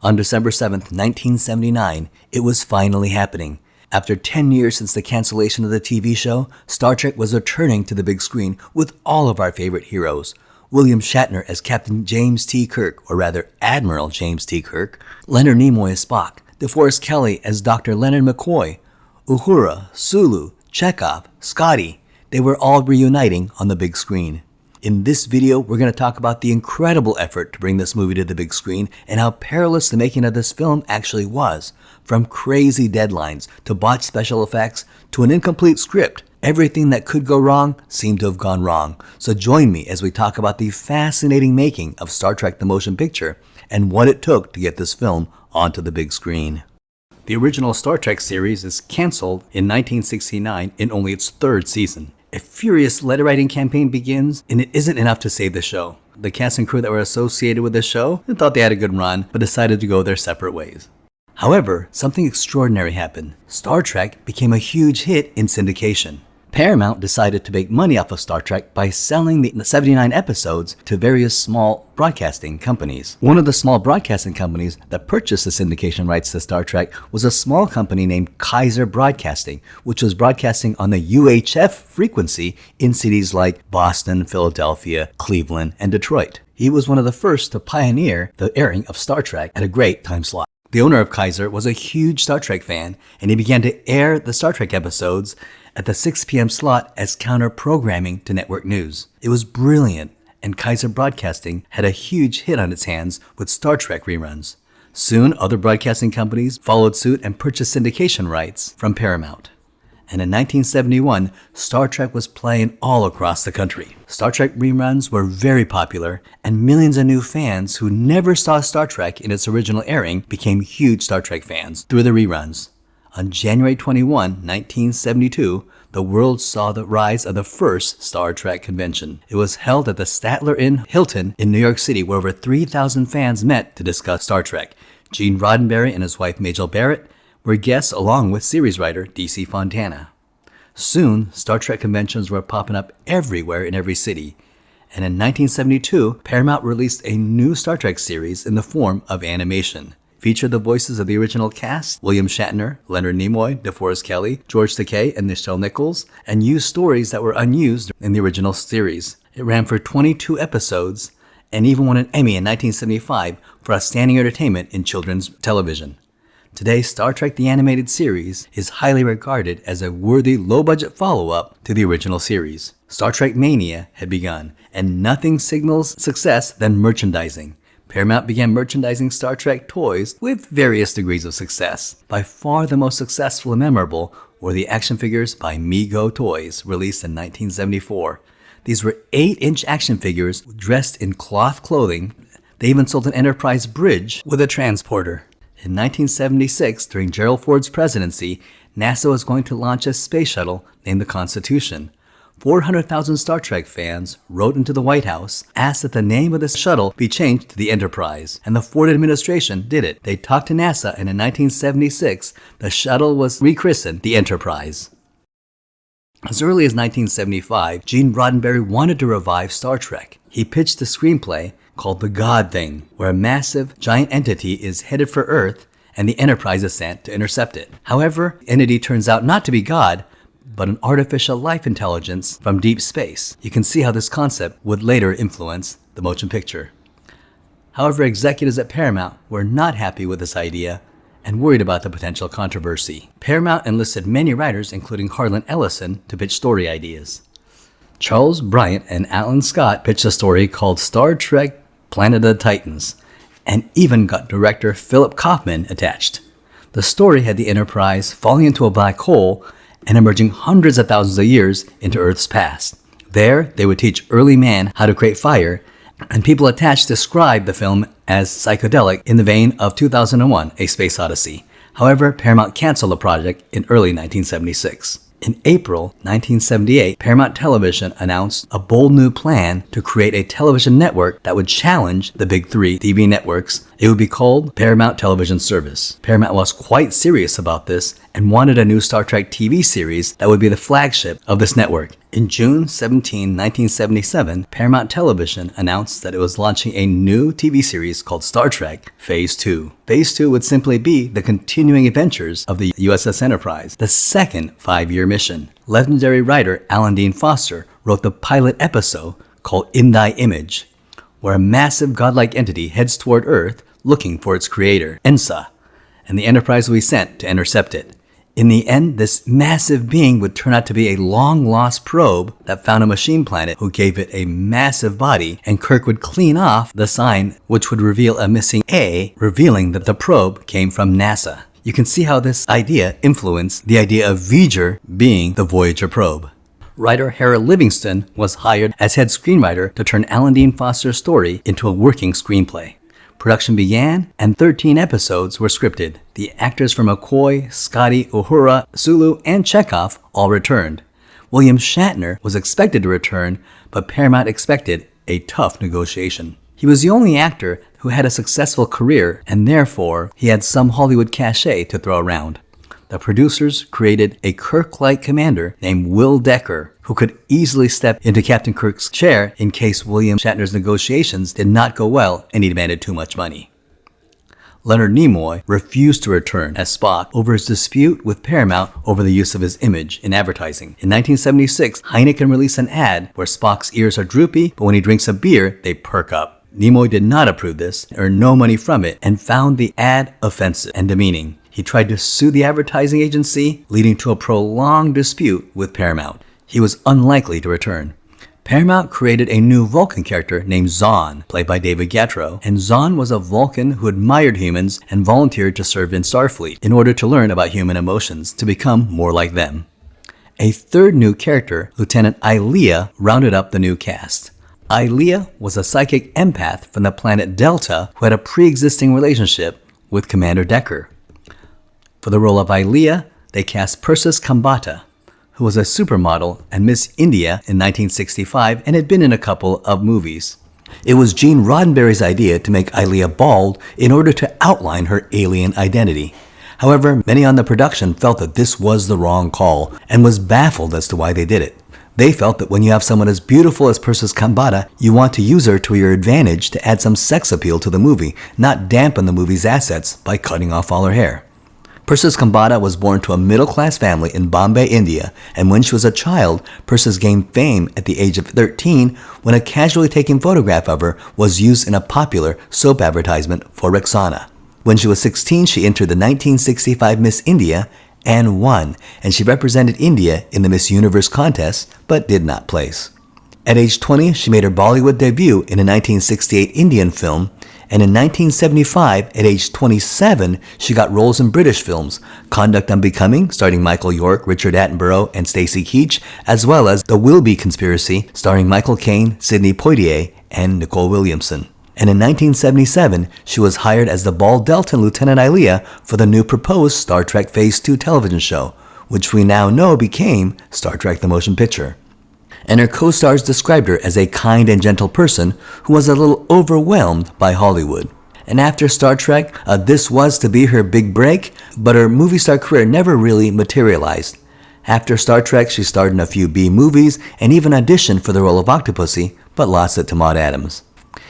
On December 7th, 1979, it was finally happening. After 10 years since the cancellation of the TV show, Star Trek was returning to the big screen with all of our favorite heroes. William Shatner as Captain James T. Kirk, or rather Admiral James T. Kirk, Leonard Nimoy as Spock, DeForest Kelley as Dr. Leonard McCoy, Uhura, Sulu, Chekov, Scotty. They were all reuniting on the big screen. In this video, we're going to talk about the incredible effort to bring this movie to the big screen and how perilous the making of this film actually was. From crazy deadlines, to botched special effects, to an incomplete script, everything that could go wrong seemed to have gone wrong. So join me as we talk about the fascinating making of Star Trek the Motion Picture and what it took to get this film onto the big screen. The original Star Trek series is canceled in 1969 in only its third season. A furious letter-writing campaign begins, and it isn't enough to save the show. The cast and crew that were associated with the show thought they had a good run, but decided to go their separate ways. However, something extraordinary happened. Star Trek became a huge hit in syndication. Paramount decided to make money off of Star Trek by selling the 79 episodes to various small broadcasting companies. One of the small broadcasting companies that purchased the syndication rights to Star Trek was a small company named 𝐾𝐨𝐧'𝐭 Broadcasting, which was broadcasting on the UHF frequency in cities like Boston, Philadelphia, Cleveland, and Detroit. He was one of the first to pioneer the airing of Star Trek at a great time slot. The owner of 𝐾𝐨𝐧'𝐭 was a huge Star Trek fan, and he began to air the Star Trek episodes at the 6 p.m. slot as counter-programming to network news. It was brilliant, and 𝐾𝐨𝐧'𝐭 Broadcasting had a huge hit on its hands with Star Trek reruns. Soon, other broadcasting companies followed suit and purchased syndication rights from Paramount. And in 1971, Star Trek was playing all across the country. Star Trek reruns were very popular, and millions of new fans who never saw Star Trek in its original airing became huge Star Trek fans through the reruns. On January 21, 1972, the world saw the rise of the first Star Trek convention. It was held at the Statler Inn Hilton in New York City, where over 3,000 fans met to discuss Star Trek. Gene Roddenberry and his wife Majel Barrett were guests along with series writer D.C. Fontana. Soon, Star Trek conventions were popping up everywhere in every city. And in 1972, Paramount released a new Star Trek series in the form of animation. Featured the voices of the original cast, William Shatner, Leonard Nimoy, DeForest Kelley, George Takei, and Nichelle Nichols, and used stories that were unused in the original series. It ran for 22 episodes and even won an Emmy in 1975 for Outstanding Entertainment in Children's Television. Today, Star Trek the Animated Series is highly regarded as a worthy low-budget follow-up to the original series. Star Trek mania had begun, and nothing signals success than merchandising. Paramount began merchandising Star Trek toys with various degrees of success. By far the most successful and memorable were the action figures by Mego Toys, released in 1974. These were 8-inch action figures dressed in cloth clothing. They even sold an Enterprise bridge with a transporter. In 1976, during Gerald Ford's presidency, NASA was going to launch a space shuttle named the Constitution. 400,000 Star Trek fans wrote into the White House, asked that the name of the shuttle be changed to the Enterprise, and the Ford administration did it. They talked to NASA, and in 1976, the shuttle was rechristened the Enterprise. As early as 1975, Gene Roddenberry wanted to revive Star Trek. He pitched a screenplay called The God Thing, where a massive, giant entity is headed for Earth, and the Enterprise is sent to intercept it. However, the entity turns out not to be God, but an artificial life intelligence from deep space. You can see how this concept would later influence the motion picture. However, executives at Paramount were not happy with this idea and worried about the potential controversy. Paramount enlisted many writers, including Harlan Ellison, to pitch story ideas. Charles Bryant and Alan Scott pitched a story called Star Trek Planet of the Titans, and even got director Philip Kaufman attached. The story had the Enterprise falling into a black hole and emerging hundreds of thousands of years into Earth's past. There, they would teach early man how to create fire, and people attached described the film as psychedelic in the vein of 2001, A Space Odyssey. However, Paramount canceled the project in early 1976. In April 1978, Paramount Television announced a bold new plan to create a television network that would challenge the big three TV networks It would be called Paramount Television Service. Paramount was quite serious about this and wanted a new Star Trek TV series that would be the flagship of this network. In June 17, 1977, Paramount Television announced that it was launching a new TV series called Star Trek Phase 2. Phase 2 would simply be the continuing adventures of the USS Enterprise, the second 5-year mission. Legendary writer Alan Dean Foster wrote the pilot episode called In Thy Image, where a massive godlike entity heads toward Earth looking for its creator, 𝐬𝐮𝐬, and the Enterprise will be sent to intercept it. In the end, this massive being would turn out to be a long-lost probe that found a machine planet who gave it a massive body, and Kirk would clean off the sign which would reveal a missing A, revealing that the probe came from NASA. You can see how this idea influenced the idea of 𝐬𝐮𝐬 being the Voyager probe. Writer Harold Livingston was hired as head screenwriter to turn Alan Dean Foster's story into a working screenplay. Production began, and 13 episodes were scripted. The actors from McCoy, Scotty, Uhura, Sulu, and Chekhov all returned. William Shatner was expected to return, but Paramount expected a tough negotiation. He was the only actor who had a successful career, and therefore he had some Hollywood cachet to throw around. The producers created a Kirk-like commander named Will Decker, who could easily step into Captain Kirk's chair in case William Shatner's negotiations did not go well and he demanded too much money. Leonard Nimoy refused to return as Spock over his dispute with Paramount over the use of his image in advertising. In 1976, Heineken released an ad where Spock's ears are droopy, but when he drinks a beer, they perk up. Nimoy did not approve this, earned no money from it, and found the ad offensive and demeaning. He tried to sue the advertising agency, leading to a prolonged dispute with Paramount. He was unlikely to return. Paramount created a new Vulcan character named 𝐬𝐮, played by David Gattro, and 𝐬𝐮 was a Vulcan who admired humans and volunteered to serve in Starfleet in order to learn about human emotions to become more like them. A third new character, Lieutenant 𝐸𝐿EA, rounded up the new cast. 𝐸𝐿EA was a psychic empath from the planet Delta who had a pre-existing relationship with Commander Decker. For the role of 𝐸𝐿EA, they cast Persis Khambatta, who was a supermodel and Miss India in 1965 and had been in a couple of movies. It was Gene Roddenberry's idea to make 𝐸𝐿EA bald in order to outline her alien identity. However, many on the production felt that this was the wrong call and was baffled as to why they did it. They felt that when you have someone as beautiful as Persis Khambatta, you want to use her to your advantage to add some sex appeal to the movie, not dampen the movie's assets by cutting off all her hair. Persis Khambatta was born to a middle-class family in Bombay, India, and when she was a child, Persis gained fame at the age of 13 when a casually taken photograph of her was used in a popular soap advertisement for Rexona. When she was 16, she entered the 1965 Miss India and won, and she represented India in the Miss Universe contest, but did not place. At age 20, she made her Bollywood debut in a 1968 Indian film, and in 1975, at age 27, she got roles in British films, Conduct Unbecoming, starring Michael York, Richard Attenborough, and Stacey Keach, as well as The Willoughby Conspiracy, starring Michael Caine, Sidney Poitier, and Nicole Williamson. And in 1977, she was hired as the bald Deltan Lieutenant 𝐸𝐿EA for the new proposed Star Trek Phase 2 television show, which we now know became Star Trek the Motion Picture. And her co-stars described her as a kind and gentle person who was a little overwhelmed by Hollywood. And after Star Trek, this was to be her big break, but her movie star career never really materialized. After Star Trek, she starred in a few B movies and even auditioned for the role of Octopussy, but lost it to Maud Adams.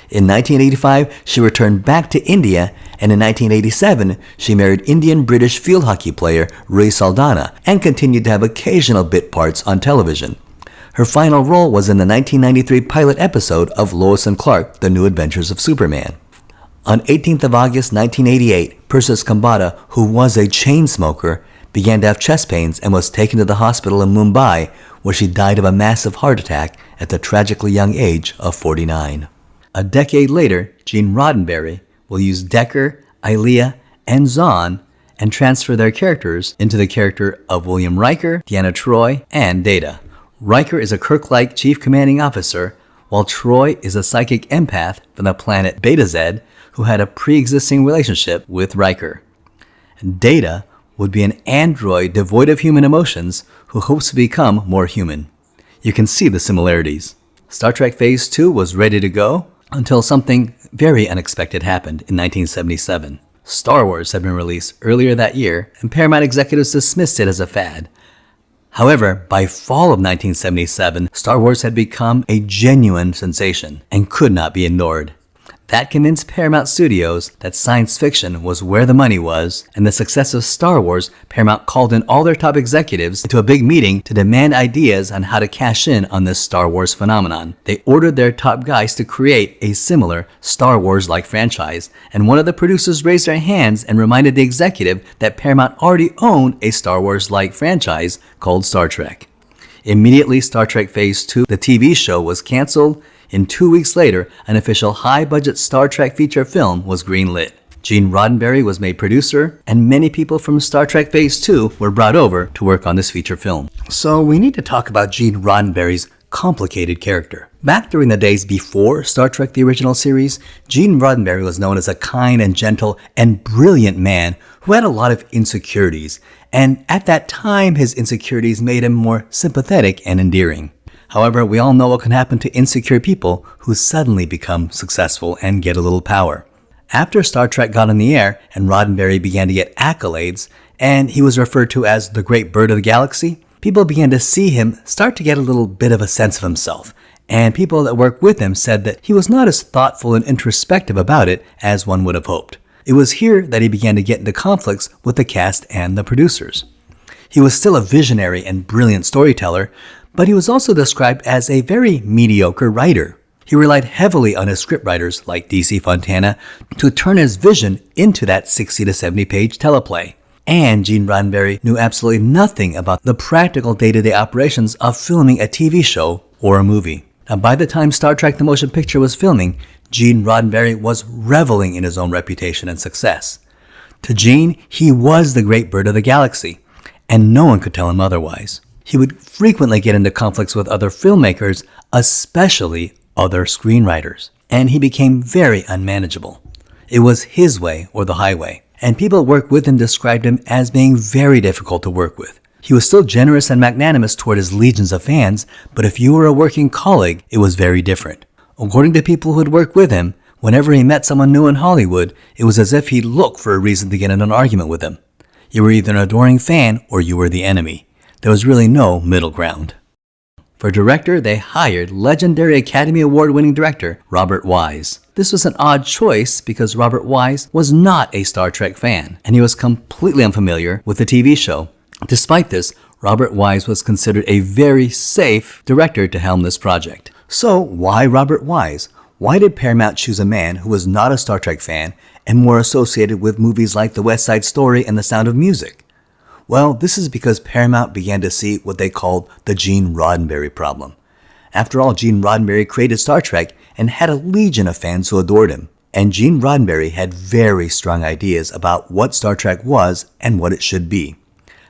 In 1985, she returned back to India, and in 1987, she married Indian-British field hockey player Ray Saldana and continued to have occasional bit parts on television. Her final role was in the 1993 pilot episode of Lois and Clark, The New Adventures of Superman. On 18th of August 1988, Persis Khambatta, who was a chain smoker, began to have chest pains and was taken to the hospital in Mumbai, where she died of a massive heart attack at the tragically young age of 49. A decade later, Gene Roddenberry will use Decker, 𝐸𝐿EA, and 𝐬𝐮 and transfer their characters into the character of William Riker, Deanna Troi, and Data. Riker is a Kirk-like chief commanding officer, while Troi is a psychic empath from the planet 𝐵𝐷�Z who had a pre-existing relationship with Riker. Data would be an android devoid of human emotions who hopes to become more human. You can see the similarities. Star Trek Phase 2 was ready to go. until something very unexpected happened in 1977. Star Wars had been released earlier that year, and Paramount executives dismissed it as a fad. However, by fall of 1977, Star Wars had become a genuine sensation and could not be ignored. That convinced Paramount Studios that science fiction was where the money was, and the success of Star Wars, Paramount called in all their top executives to a big meeting to demand ideas on how to cash in on this Star Wars phenomenon. They ordered their top guys to create a similar Star Wars-like franchise, and one of the producers raised their hands and reminded the executive that Paramount already owned a Star Wars-like franchise called Star Trek. Immediately, Star Trek Phase 2, the TV show, was canceled. And 2 weeks later, an official high-budget Star Trek feature film was greenlit. Gene Roddenberry was made producer, and many people from Star Trek Phase 2 were brought over to work on this feature film. So we need to talk about Gene Roddenberry's complicated character. Back during the days before Star Trek the original series, Gene Roddenberry was known as a kind and gentle and brilliant man who had a lot of insecurities, and at that time his insecurities made him more sympathetic and endearing. However, we all know what can happen to insecure people who suddenly become successful and get a little power. After Star Trek got on the air and Roddenberry began to get accolades, and he was referred to as the great bird of the galaxy, people began to see him start to get a little bit of a sense of himself. And people that worked with him said that he was not as thoughtful and introspective about it as one would have hoped. It was here that he began to get into conflicts with the cast and the producers. He was still a visionary and brilliant storyteller, but he was also described as a very mediocre writer. He relied heavily on his scriptwriters like D.C. Fontana to turn his vision into that 60 to 70 page teleplay. And Gene Roddenberry knew absolutely nothing about the practical day-to-day operations of filming a TV show or a movie. Now, by the time Star Trek the Motion Picture was filming, Gene Roddenberry was reveling in his own reputation and success. To Gene, he was the great bird of the galaxy, and no one could tell him otherwise. He would frequently get into conflicts with other filmmakers, especially other screenwriters, and he became very unmanageable. It was his way or the highway, and people who worked with him described him as being very difficult to work with. He was still generous and magnanimous toward his legions of fans, but if you were a working colleague, it was very different. According to people who had worked with him, whenever he met someone new in Hollywood, it was as if he'd look for a reason to get in an argument with them. You were either an adoring fan or you were the enemy. There was really no middle ground. For director, they hired legendary Academy Award-winning director Robert Wise. This was an odd choice because Robert Wise was not a Star Trek fan, and he was completely unfamiliar with the TV show. Despite this, Robert Wise was considered a very safe director to helm this project. So why Robert Wise? Why did Paramount choose a man who was not a Star Trek fan and more associated with movies like The West Side Story and The Sound of Music? Well, this is because Paramount began to see what they called the Gene Roddenberry problem. After all, Gene Roddenberry created Star Trek and had a legion of fans who adored him. And Gene Roddenberry had very strong ideas about what Star Trek was and what it should be.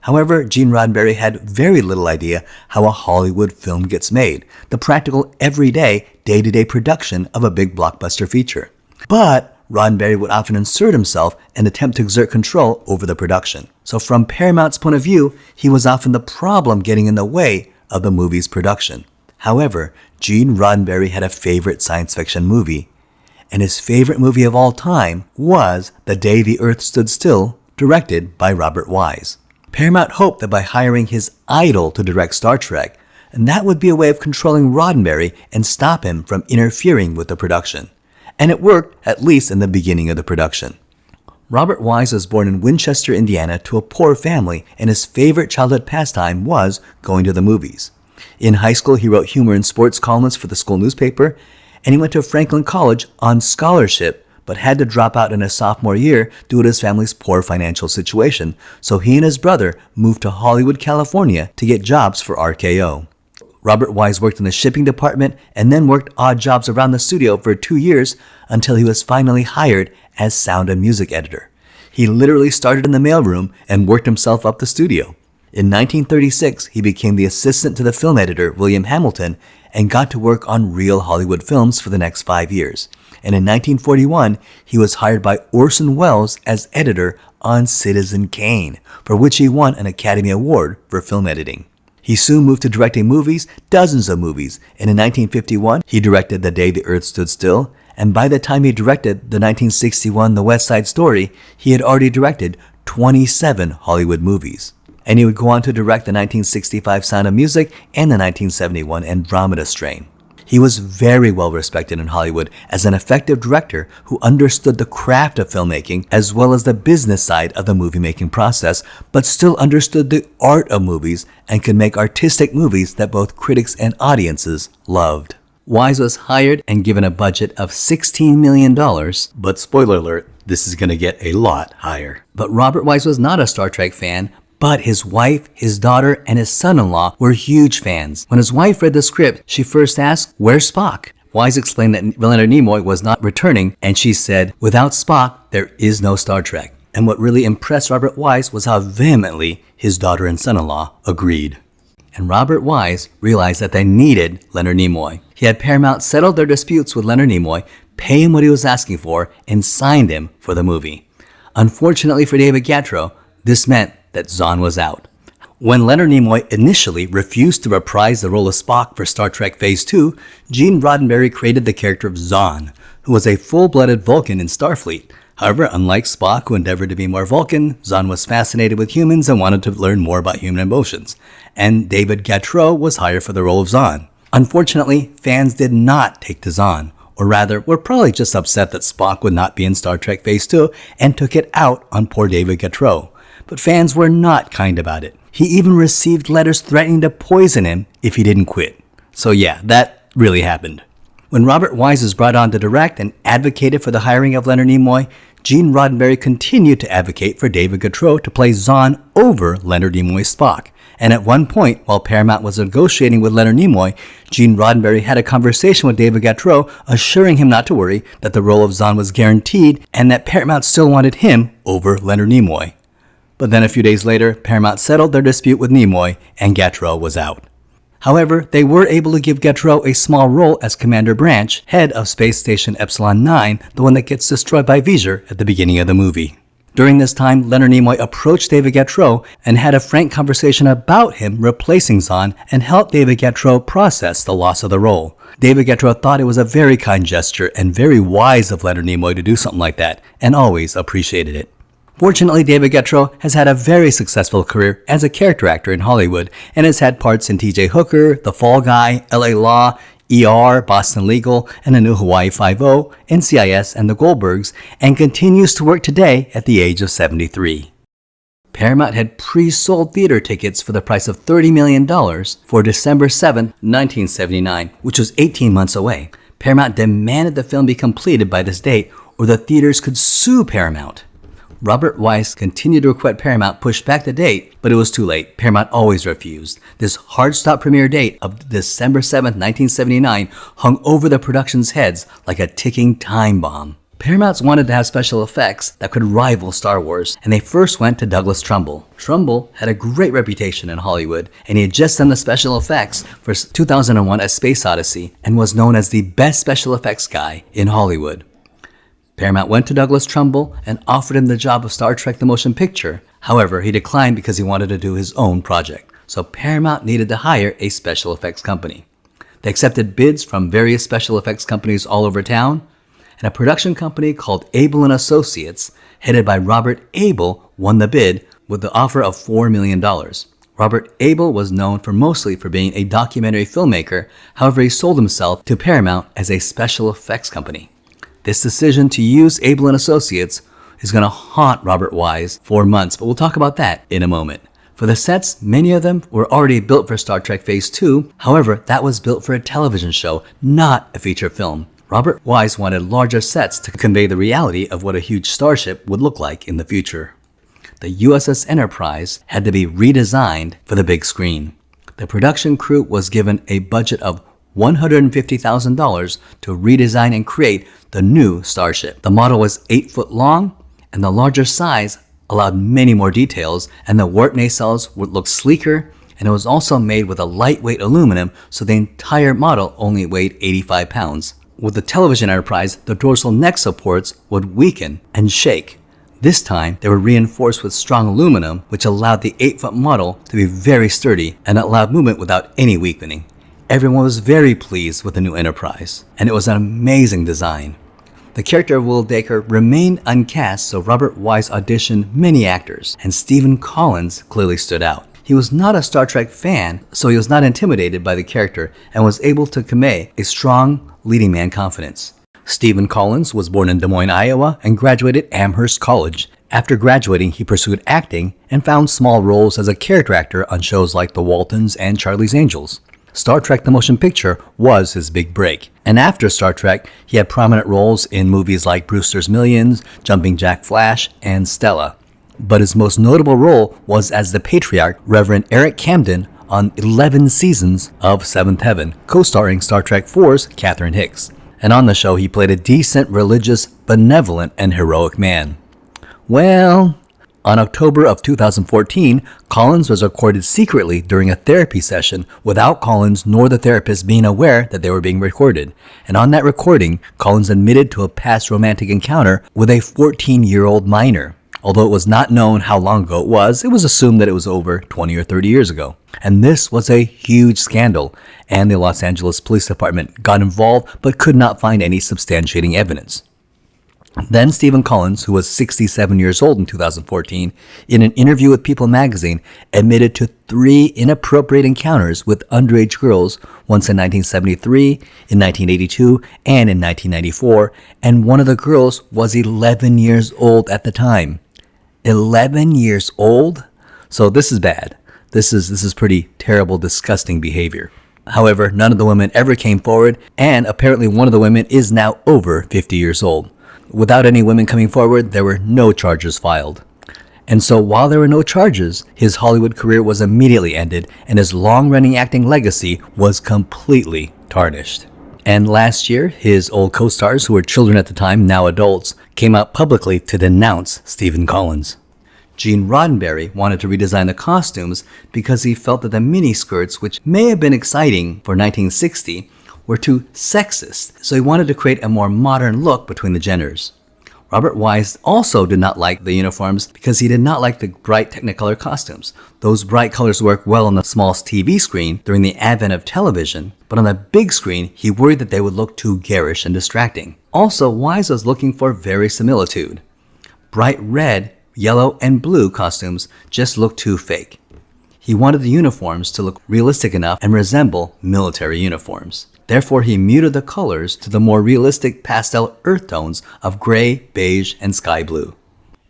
However, Gene Roddenberry had very little idea how a Hollywood film gets made, the practical, everyday, day-to-day production of a big blockbuster feature. But Roddenberry would often insert himself and attempt to exert control over the production. So from Paramount's point of view, he was often the problem getting in the way of the movie's production. However, Gene Roddenberry had a favorite science fiction movie, and his favorite movie of all time was The Day the Earth Stood Still, directed by Robert Wise. Paramount hoped that by hiring his idol to direct Star Trek, and that would be a way of controlling Roddenberry and stop him from interfering with the production. And it worked, at least in the beginning of the production. Robert Wise was born in Winchester, Indiana, to a poor family, and his favorite childhood pastime was going to the movies. In high school, he wrote humor and sports columns for the school newspaper, and he went to Franklin College on scholarship, but had to drop out in his sophomore year due to his family's poor financial situation, so he and his brother moved to Hollywood, California to get jobs for RKO. Robert Wise worked in the shipping department and then worked odd jobs around the studio for 2 years until he was finally hired as sound and music editor. He literally started in the mailroom and worked himself up the studio. In 1936, he became the assistant to the film editor, William Hamilton, and got to work on real Hollywood films for the next 5 years. And in 1941, he was hired by Orson Welles as editor on Citizen Kane, for which he won an Academy Award for film editing. He soon moved to directing movies, dozens of movies, and in 1951, he directed The Day the Earth Stood Still, and by the time he directed the 1961 The West Side Story, he had already directed 27 Hollywood movies. And he would go on to direct the 1965 Sound of Music and the 1971 Andromeda Strain. He was very well respected in Hollywood as an effective director who understood the craft of filmmaking as well as the business side of the movie-making process, but still understood the art of movies and could make artistic movies that both critics and audiences loved. Wise was hired and given a budget of $16 million, but spoiler alert, this is going to get a lot higher. But Robert Wise was not a Star Trek fan, but his wife, his daughter, and his son-in-law were huge fans. When his wife read the script, she first asked, "Where's Spock?" Wise explained that Leonard Nimoy was not returning, and she said, "Without Spock, there is no Star Trek." And what really impressed Robert Wise was how vehemently his daughter and son-in-law agreed. And Robert Wise realized that they needed Leonard Nimoy. He had Paramount settle their disputes with Leonard Nimoy, pay him what he was asking for, and signed him for the movie. Unfortunately for David Gautreaux, this meant that Zahn was out. When Leonard Nimoy initially refused to reprise the role of Spock for Star Trek Phase 2, Gene Roddenberry created the character of Zahn, who was a full-blooded Vulcan in Starfleet. However, unlike Spock, who endeavored to be more Vulcan, Zahn was fascinated with humans and wanted to learn more about human emotions. And David Gautreaux was hired for the role of Zahn. Unfortunately, fans did not take to Zahn, or rather, were probably just upset that Spock would not be in Star Trek Phase 2 and took it out on poor David Gautreaux. But fans were not kind about it. He even received letters threatening to poison him if he didn't quit. So yeah, that really happened. When Robert Wise was brought on to direct and advocated for the hiring of Leonard Nimoy, Gene Roddenberry continued to advocate for David Gautreaux to play Zahn over Leonard Nimoy's Spock. And at one point, while Paramount was negotiating with Leonard Nimoy, Gene Roddenberry had a conversation with David Gautreaux, assuring him not to worry, that the role of Zahn was guaranteed, and that Paramount still wanted him over Leonard Nimoy. But then a few days later, Paramount settled their dispute with Nimoy, and Gautreaux was out. However, they were able to give Gautreaux a small role as Commander Branch, head of Space Station Epsilon 9, the one that gets destroyed by Vizier at the beginning of the movie. During this time, Leonard Nimoy approached David Gautreaux and had a frank conversation about him replacing Zahn and helped David Gautreaux process the loss of the role. David Gautreaux thought it was a very kind gesture and very wise of Leonard Nimoy to do something like that, and always appreciated it. Fortunately, David Gautreaux has had a very successful career as a character actor in Hollywood and has had parts in T.J. Hooker, The Fall Guy, L.A. Law, ER, Boston Legal, and the new Hawaii Five-0, NCIS, and The Goldbergs, and continues to work today at the age of 73. Paramount had pre-sold theater tickets for the price of $30 million for December 7, 1979, which was 18 months away. Paramount demanded the film be completed by this date or the theaters could sue Paramount. Robert Wise continued to request Paramount push back the date, but it was too late. Paramount always refused. This hard-stop premiere date of December 7, 1979 hung over the production's heads like a ticking time bomb. Paramount wanted to have special effects that could rival Star Wars, and they first went to Douglas Trumbull. Trumbull had a great reputation in Hollywood, and he had just done the special effects for 2001: A Space Odyssey and was known as the best special effects guy in Hollywood. Paramount went to Douglas Trumbull and offered him the job of Star Trek: The Motion Picture. However, he declined because he wanted to do his own project. So Paramount needed to hire a special effects company. They accepted bids from various special effects companies all over town, and a production company called Able & Associates, headed by Robert Able, won the bid with the offer of $4 million. Robert Able was known mostly for being a documentary filmmaker. However, he sold himself to Paramount as a special effects company. This decision to use Able & Associates is going to haunt Robert Wise for months, but we'll talk about that in a moment. For the sets, many of them were already built for Star Trek Phase 2. However, that was built for a television show, not a feature film. Robert Wise wanted larger sets to convey the reality of what a huge starship would look like in the future. The USS Enterprise had to be redesigned for the big screen. The production crew was given a budget of $150,000 to redesign and create the new starship. The model was 8 foot long, and the larger size allowed many more details, and the warp nacelles would look sleeker, and it was also made with a lightweight aluminum, so the entire model only weighed 85 pounds. With the television Enterprise, the dorsal neck supports would weaken and shake. This time, they were reinforced with strong aluminum, which allowed the 8-foot model to be very sturdy and allowed movement without any weakening. Everyone was very pleased with the new Enterprise, and it was an amazing design. The character of Will Dacre remained uncast, so Robert Wise auditioned many actors, and Stephen Collins clearly stood out. He was not a Star Trek fan, so he was not intimidated by the character and was able to convey a strong leading man confidence. Stephen Collins was born in Des Moines, Iowa, and graduated Amherst College. After graduating, he pursued acting and found small roles as a character actor on shows like The Waltons and Charlie's Angels. Star Trek the Motion Picture was his big break. And after Star Trek, he had prominent roles in movies like Brewster's Millions, Jumping Jack Flash, and Stella. But his most notable role was as the patriarch, Reverend Eric Camden, on 11 seasons of Seventh Heaven, co-starring Star Trek IV's Catherine Hicks. And on the show, he played a decent, religious, benevolent, and heroic man. Well, on October of 2014, Collins was recorded secretly during a therapy session without Collins nor the therapist being aware that they were being recorded. And on that recording, Collins admitted to a past romantic encounter with a 14-year-old minor. Although it was not known how long ago it was assumed that it was over 20 or 30 years ago. And this was a huge scandal, and the Los Angeles Police Department got involved but could not find any substantiating evidence. Then Stephen Collins, who was 67 years old in 2014, in an interview with People magazine, admitted to 3 inappropriate encounters with underage girls, once in 1973, in 1982, and in 1994, and one of the girls was 11 years old at the time. 11 years old? So this is bad. This is pretty terrible, disgusting behavior. However, none of the women ever came forward, and apparently one of the women is now over 50 years old. Without any women coming forward, there were no charges filed. And so while there were no charges, his Hollywood career was immediately ended, and his long-running acting legacy was completely tarnished. And last year, his old co-stars, who were children at the time, now adults, came out publicly to denounce Stephen Collins. Gene Roddenberry wanted to redesign the costumes because he felt that the miniskirts, which may have been exciting for 1960, were too sexist, so he wanted to create a more modern look between the genders. Robert Wise also did not like the uniforms because he did not like the bright Technicolor costumes. Those bright colors work well on the small TV screen during the advent of television, but on the big screen, he worried that they would look too garish and distracting. Also, Wise was looking for verisimilitude. Bright red, yellow, and blue costumes just looked too fake. He wanted the uniforms to look realistic enough and resemble military uniforms. Therefore, he muted the colors to the more realistic pastel earth tones of gray, beige, and sky blue.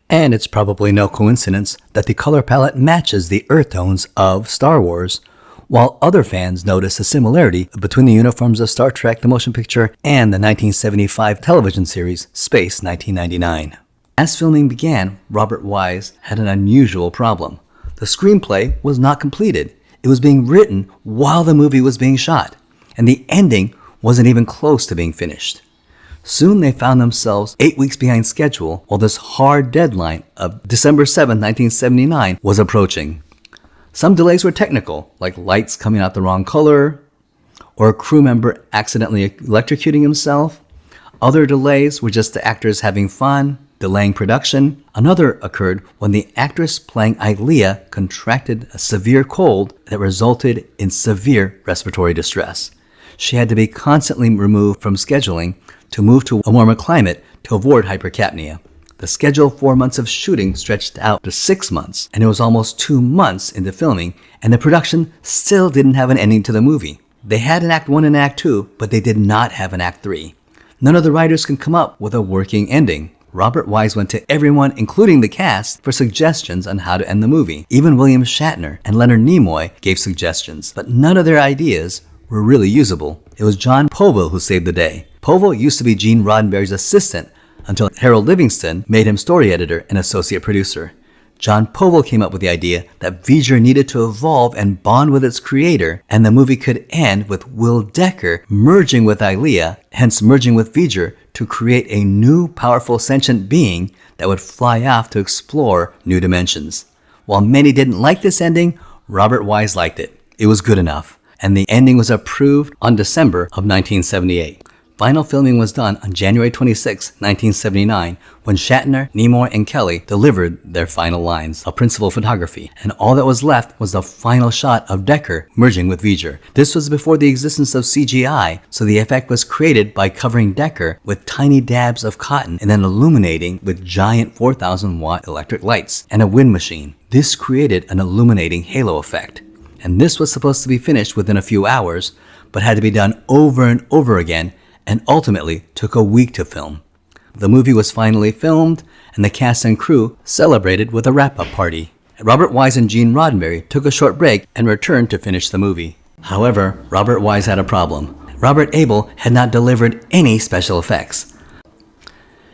And it's probably no coincidence that the color palette matches the earth tones of Star Wars, while other fans notice a similarity between the uniforms of Star Trek the Motion Picture and the 1975 television series Space 1999. As filming began, Robert Wise had an unusual problem. The screenplay was not completed. It was being written while the movie was being shot, and the ending wasn't even close to being finished. Soon they found themselves 8 weeks behind schedule while this hard deadline of December 7, 1979 was approaching. Some delays were technical, like lights coming out the wrong color, or a crew member accidentally electrocuting himself. Other delays were just the actors having fun, delaying production. Another occurred when the actress playing 𝐸 contracted a severe cold that resulted in severe respiratory distress. She had to be constantly removed from scheduling to move to a warmer climate to avoid hypercapnia. The scheduled 4 months of shooting stretched out to 6 months, and it was almost 2 months into filming, and the production still didn't have an ending to the movie. They had an Act 1 and Act 2, but they did not have an Act 3. None of the writers can come up with a working ending. Robert Wise went to everyone, including the cast, for suggestions on how to end the movie. Even William Shatner and Leonard Nimoy gave suggestions, but none of their ideas were really usable. It was John Povil who saved the day. Povil used to be Gene Roddenberry's assistant until Harold Livingston made him story editor and associate producer. John Povil came up with the idea that V'ger needed to evolve and bond with its creator, and the movie could end with Will Dacre merging with 𝐸, hence merging with V'ger, to create a new powerful sentient being that would fly off to explore new dimensions. While many didn't like this ending, Robert Wise liked it. It was good enough, and the ending was approved on December of 1978. Final filming was done on January 26, 1979, when Shatner, Nimoy, and Kelly delivered their final lines of principal photography, and all that was left was the final shot of Decker merging with V'ger. This was before the existence of CGI, so the effect was created by covering Decker with tiny dabs of cotton and then illuminating with giant 4,000-watt electric lights and a wind machine. This created an illuminating halo effect, and this was supposed to be finished within a few hours, but had to be done over and over again, and ultimately took a week to film. The movie was finally filmed, and the cast and crew celebrated with a wrap-up party. Robert Wise and Gene Roddenberry took a short break and returned to finish the movie. However, Robert Wise had a problem. Robert Abel had not delivered any special effects.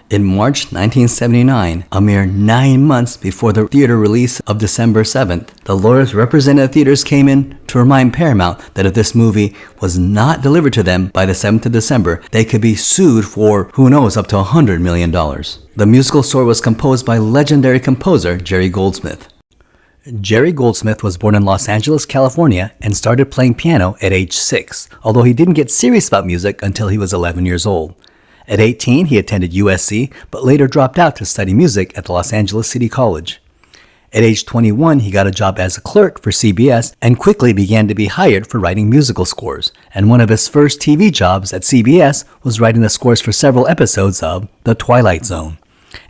In March 1979, a mere 9 months before the theater release of December 7th, the lawyers representing the theaters came in to remind Paramount that if this movie was not delivered to them by the 7th of December, they could be sued for, who knows, up to $100 million. The musical score was composed by legendary composer Jerry Goldsmith. Jerry Goldsmith was born in Los Angeles, California, and started playing piano at age 6, although he didn't get serious about music until he was 11 years old. At 18, he attended USC, but later dropped out to study music at the Los Angeles City College. At age 21, he got a job as a clerk for CBS and quickly began to be hired for writing musical scores. And one of his first TV jobs at CBS was writing the scores for several episodes of The Twilight Zone.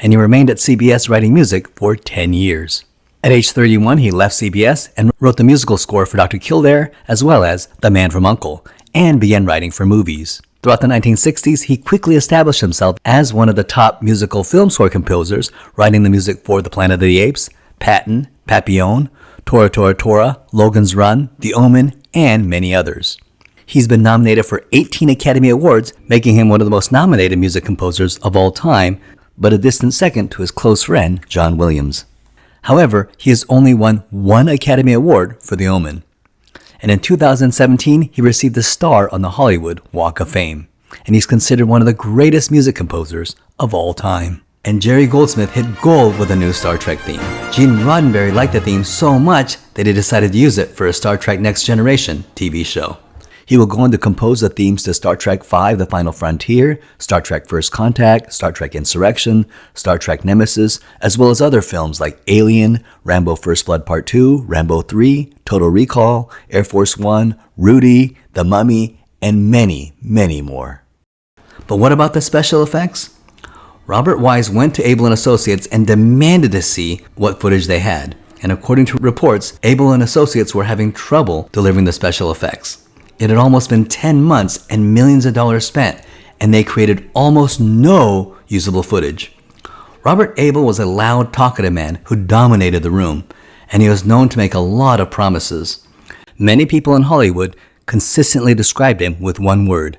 And he remained at CBS writing music for 10 years. At age 31, he left CBS and wrote the musical score for Dr. Kildare, as well as The Man from U.N.C.L.E., and began writing for movies. Throughout the 1960s, he quickly established himself as one of the top musical film score composers, writing the music for The Planet of the Apes, Patton, Papillon, Tora Tora Tora, Logan's Run, The Omen, and many others. He's been nominated for 18 Academy Awards, making him one of the most nominated music composers of all time, but a distant second to his close friend, John Williams. However, he has only won one Academy Award for The Omen. And in 2017, he received a star on the Hollywood Walk of Fame. And he's considered one of the greatest music composers of all time. And Jerry Goldsmith hit gold with a new Star Trek theme. Gene Roddenberry liked the theme so much that he decided to use it for a Star Trek Next Generation TV show. He will go on to compose the themes to Star Trek V: The Final Frontier, Star Trek First Contact, Star Trek Insurrection, Star Trek Nemesis, as well as other films like Alien, Rambo First Blood Part 2, Rambo 3, Total Recall, Air Force One, Rudy, The Mummy, and many, many more. But what about the special effects? Robert Wise went to Abel & Associates and demanded to see what footage they had. And according to reports, Abel & Associates were having trouble delivering the special effects. It had almost been 10 months and millions of dollars spent, and they created almost no usable footage. Robert Abel was a loud, talkative man who dominated the room, and he was known to make a lot of promises. Many people in Hollywood consistently described him with one word: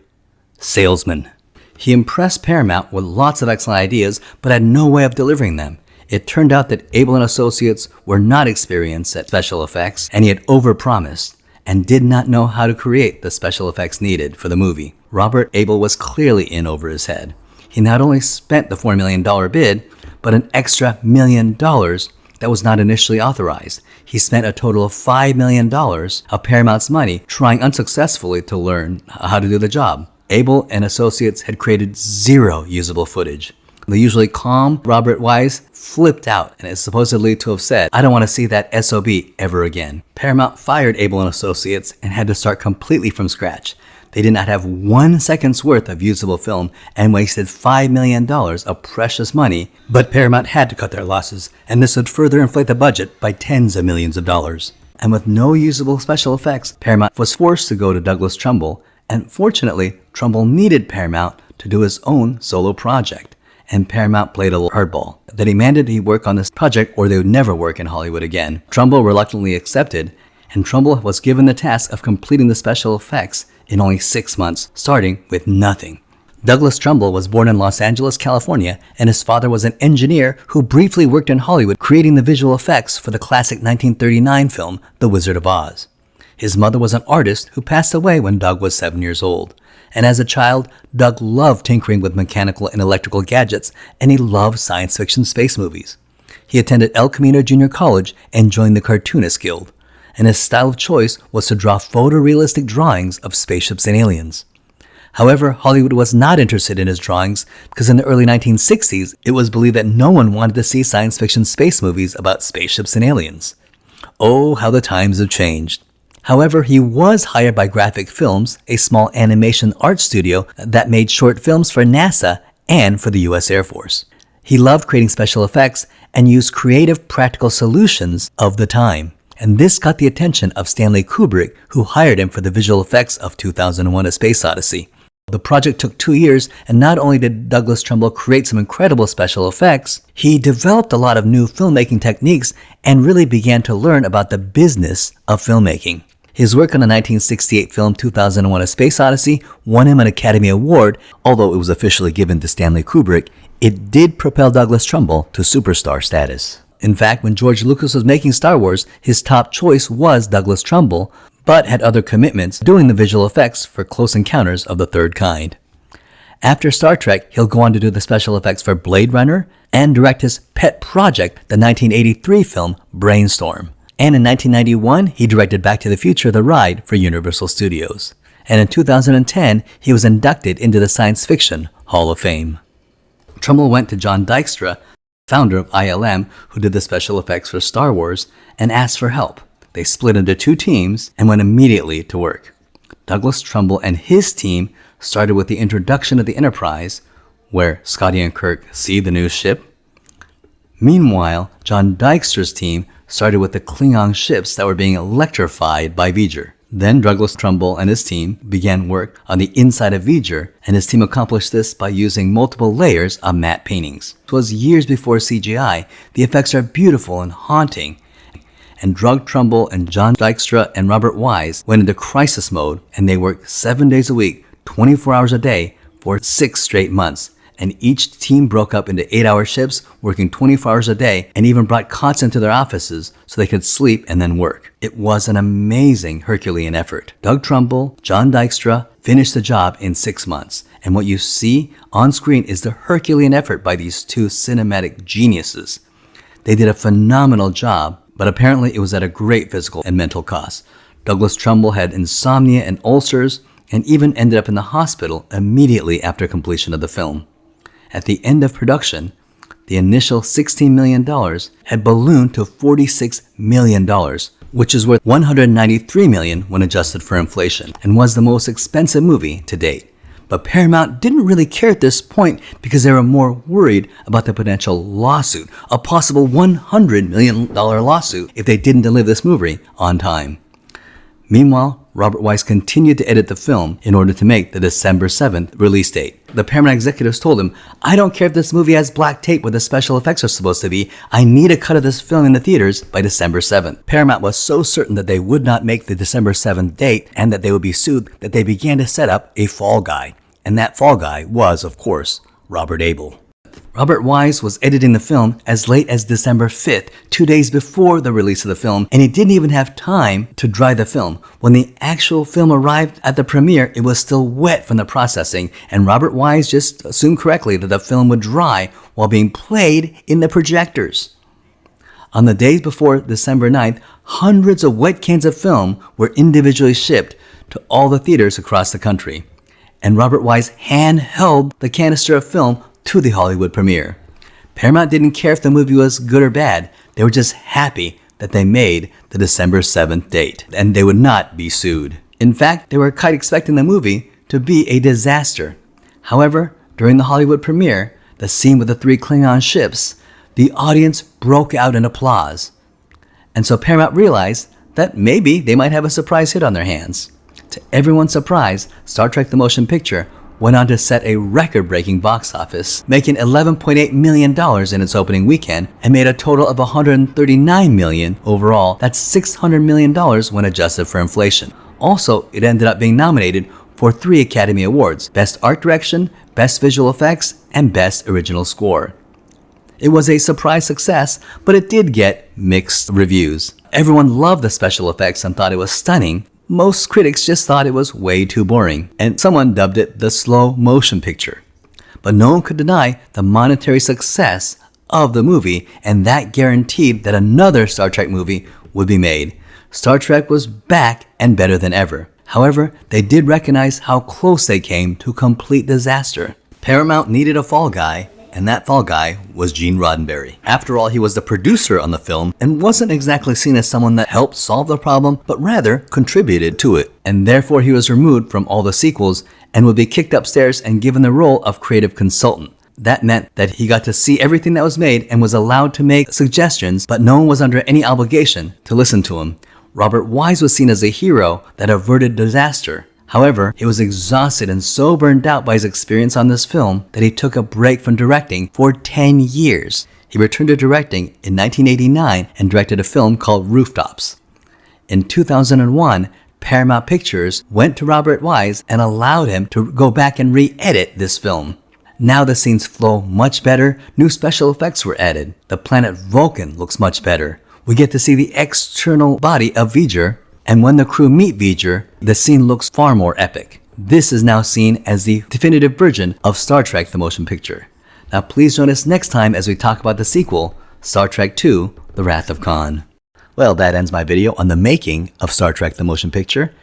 salesman. He impressed Paramount with lots of excellent ideas, but had no way of delivering them. It turned out that Abel & Associates were not experienced at special effects, and he had overpromised and did not know how to create the special effects needed for the movie. Robert Abel was clearly in over his head. He not only spent the $4 million bid, but an extra $1 million that was not initially authorized. He spent a total of $5 million of Paramount's money trying unsuccessfully to learn how to do the job. Abel & Associates had created zero usable footage. The usually calm Robert Wise flipped out and is supposedly to have said, "I don't want to see that SOB ever again." Paramount fired Abel & Associates and had to start completely from scratch. They did not have 1 second's worth of usable film and wasted $5 million of precious money, but Paramount had to cut their losses, and this would further inflate the budget by tens of millions of dollars. And with no usable special effects, Paramount was forced to go to Douglas Trumbull, and fortunately, Trumbull needed Paramount to do his own solo project. And Paramount played a hardball. They demanded he work on this project or they would never work in Hollywood again. Trumbull reluctantly accepted, and Trumbull was given the task of completing the special effects in only 6 months, starting with nothing. Douglas Trumbull was born in Los Angeles, California, and his father was an engineer who briefly worked in Hollywood creating the visual effects for the classic 1939 film, The Wizard of Oz. His mother was an artist who passed away when Doug was 7 years old. And as a child, Doug loved tinkering with mechanical and electrical gadgets, and he loved science fiction space movies. He attended El Camino Junior College and joined the Cartoonist Guild, and his style of choice was to draw photorealistic drawings of spaceships and aliens. However, Hollywood was not interested in his drawings because in the early 1960s, it was believed that no one wanted to see science fiction space movies about spaceships and aliens. Oh, how the times have changed. However, he was hired by Graphic Films, a small animation art studio that made short films for NASA and for the U.S. Air Force. He loved creating special effects and used creative, practical solutions of the time. And this got the attention of Stanley Kubrick, who hired him for the visual effects of 2001: A Space Odyssey. The project took 2 years, and not only did Douglas Trumbull create some incredible special effects, he developed a lot of new filmmaking techniques and really began to learn about the business of filmmaking. His work on the 1968 film 2001: A Space Odyssey won him an Academy Award. Although it was officially given to Stanley Kubrick, it did propel Douglas Trumbull to superstar status. In fact, when George Lucas was making Star Wars, his top choice was Douglas Trumbull, but had other commitments doing the visual effects for Close Encounters of the Third Kind. After Star Trek, he'll go on to do the special effects for Blade Runner and direct his pet project, the 1983 film Brainstorm. And in 1991, he directed Back to the Future: The Ride for Universal Studios. And in 2010, he was inducted into the Science Fiction Hall of Fame. Trumbull went to John Dykstra, founder of ILM, who did the special effects for Star Wars, and asked for help. They split into 2 teams and went immediately to work. Douglas Trumbull and his team started with the introduction of the Enterprise, where Scotty and Kirk see the new ship. Meanwhile, John Dykstra's team started with the Klingon ships that were being electrified by V'ger. Then Douglas Trumbull and his team began work on the inside of V'ger, and his team accomplished this by using multiple layers of matte paintings. It was years before CGI. The effects are beautiful and haunting. And Doug Trumbull and John Dykstra and Robert Wise went into crisis mode, and they worked 7 days a week, 24 hours a day for 6 straight months. And each team broke up into 8-hour shifts, working 24 hours a day, and even brought cots into their offices so they could sleep and then work. It was an amazing Herculean effort. Doug Trumbull, John Dykstra finished the job in 6 months. And what you see on screen is the Herculean effort by these 2 cinematic geniuses. They did a phenomenal job, but apparently it was at a great physical and mental cost. Douglas Trumbull had insomnia and ulcers, and even ended up in the hospital immediately after completion of the film. At the end of production, the initial $16 million had ballooned to $46 million, which is worth $193 million when adjusted for inflation, and was the most expensive movie to date. But Paramount didn't really care at this point because they were more worried about the potential lawsuit, a possible $100 million lawsuit if they didn't deliver this movie on time. Meanwhile, Robert Wise continued to edit the film in order to make the December 7th release date. The Paramount executives told him, "I don't care if this movie has black tape where the special effects are supposed to be. I need a cut of this film in the theaters by December 7th. Paramount was so certain that they would not make the December 7th date and that they would be sued that they began to set up a fall guy. And that fall guy was, of course, Robert Abel. Robert Wise was editing the film as late as December 5th, 2 days before the release of the film, and he didn't even have time to dry the film. When the actual film arrived at the premiere, it was still wet from the processing, and Robert Wise just assumed correctly that the film would dry while being played in the projectors. On the days before December 9th, hundreds of wet cans of film were individually shipped to all the theaters across the country, and Robert Wise hand-held the canister of film to the Hollywood premiere. Paramount didn't care if the movie was good or bad. They were just happy that they made the December 7th date, and they would not be sued. In fact, they were quite expecting the movie to be a disaster. However, during the Hollywood premiere, the scene with the 3 Klingon ships, the audience broke out in applause. And so Paramount realized that maybe they might have a surprise hit on their hands. To everyone's surprise, Star Trek the Motion Picture went on to set a record-breaking box office, making $11.8 million in its opening weekend and made a total of $139 million overall. That's $600 million when adjusted for inflation. Also, it ended up being nominated for 3 Academy Awards: Best Art Direction, Best Visual Effects, and Best Original Score. It was a surprise success, but it did get mixed reviews. Everyone loved the special effects and thought it was stunning. Most critics just thought it was way too boring, and someone dubbed it the slow motion picture. But no one could deny the monetary success of the movie, and that guaranteed that another Star Trek movie would be made. Star Trek was back and better than ever. However, they did recognize how close they came to complete disaster. Paramount needed a fall guy, and that fall guy was Gene Roddenberry. After all, he was the producer on the film and wasn't exactly seen as someone that helped solve the problem, but rather contributed to it. And therefore he was removed from all the sequels and would be kicked upstairs and given the role of creative consultant. That meant that he got to see everything that was made and was allowed to make suggestions, but no one was under any obligation to listen to him. Robert Wise was seen as a hero that averted disaster. However, he was exhausted and so burned out by his experience on this film that he took a break from directing for 10 years. He returned to directing in 1989 and directed a film called Rooftops. In 2001, Paramount Pictures went to Robert Wise and allowed him to go back and re-edit this film. Now the scenes flow much better, new special effects were added. The planet Vulcan looks much better. We get to see the external body of 𝐬𝐵𝐺, and when the crew meet 𝐬𝐵𝐺, the scene looks far more epic. This is now seen as the definitive version of Star Trek the Motion Picture. Now please join us next time as we talk about the sequel, Star Trek II, The Wrath of Khan. Well, that ends my video on the making of Star Trek the Motion Picture.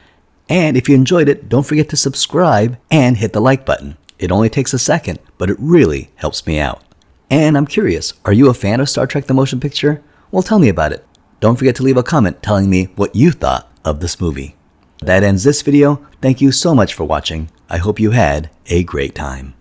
And if you enjoyed it, don't forget to subscribe and hit the like button. It only takes a second, but it really helps me out. And I'm curious, are you a fan of Star Trek the Motion Picture? Well, tell me about it. Don't forget to leave a comment telling me what you thought of this movie. That ends this video. Thank you so much for watching. I hope you had a great time.